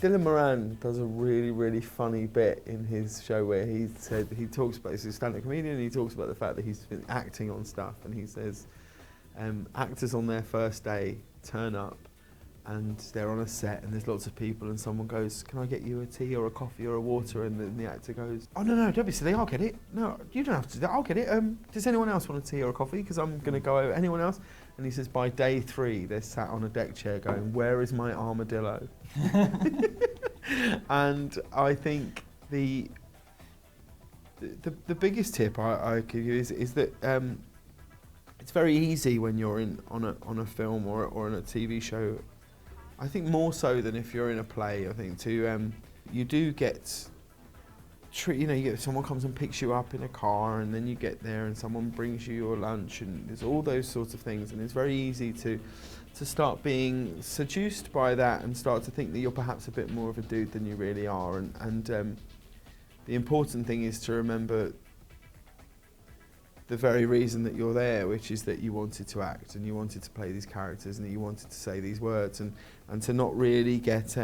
Dylan Moran does a really, really funny bit in his show where he talks about, he's a stand-up comedian, and he talks about the fact that he's been acting on stuff, and he says actors on their first day turn up and they're on a set and there's lots of people and someone goes, can I get you a tea or a coffee or a water? And then the actor goes, oh no, don't be silly, I'll get it. No, you don't have to do that, I'll get it. Does anyone else want a tea or a coffee? Because I'm going to go over. Anyone else? And he says by day 3 they're sat on a deck chair going, where is my armadillo? And I think the biggest tip I give you is that it's very easy when you're on a film or on a TV show. I think more so than if you're in a play. I think you do get, you get someone comes and picks you up in a car, and then you get there and someone brings you your lunch, and there's all those sorts of things, and it's very easy to start being seduced by that and start to think that you're perhaps a bit more of a dude than you really are. And the important thing is to remember the very reason that you're there, which is that you wanted to act and you wanted to play these characters and that you wanted to say these words, and to not really get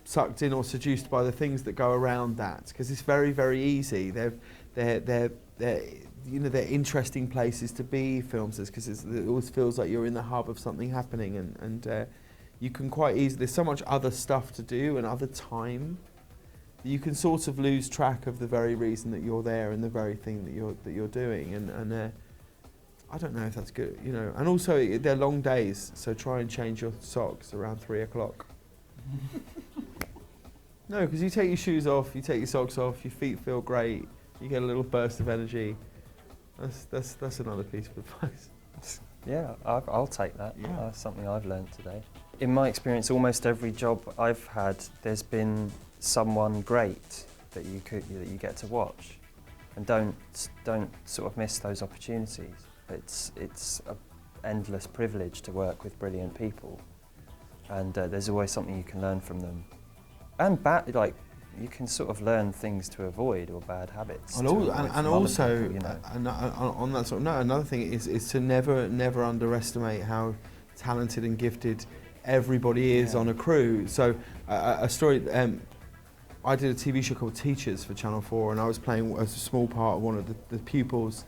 sucked in or seduced by the things that go around that, because it's very, very easy. They're interesting places to be, films, because it always feels like you're in the hub of something happening, and you can quite easily, there's so much other stuff to do and other time, you can sort of lose track of the very reason that you're there and the very thing that you're doing, and I don't know if that's good, And also, they're long days, so try and change your socks around 3 o'clock. No, because you take your shoes off, you take your socks off, your feet feel great, you get a little burst of energy. That's another piece of advice. Yeah, I'll take that. Yeah. That's something I've learned today. In my experience, almost every job I've had, there's been someone great that you get to watch, and don't sort of miss those opportunities. It's an endless privilege to work with brilliant people, and there's always something you can learn from them, and you can sort of learn things to avoid or bad habits. And also, on that sort of note, another thing is to never underestimate how talented and gifted everybody is on a crew. So a story. I did a TV show called Teachers for Channel 4, and I was playing as a small part of one of the pupils,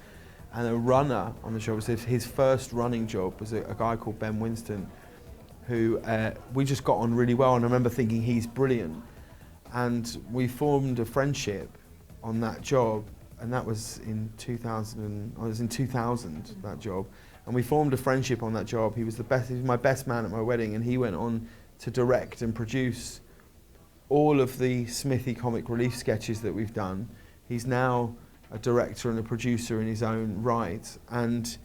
and a runner on the show. Was his first running job was a guy called Ben Winston, who we just got on really well, and I remember thinking he's brilliant, and we formed a friendship on that job, and that was in 2000. I was in 2000 that job, and we formed a friendship on that job. He was my best man at my wedding, and he went on to direct and produce all of the Smithy comic relief sketches that we've done. He's now a director and a producer in his own right, and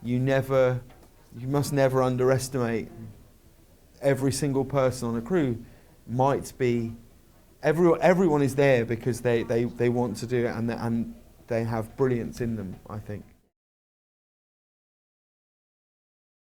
you must never underestimate every single person on a crew. Everyone is there because they want to do it, and they have brilliance in them, I think.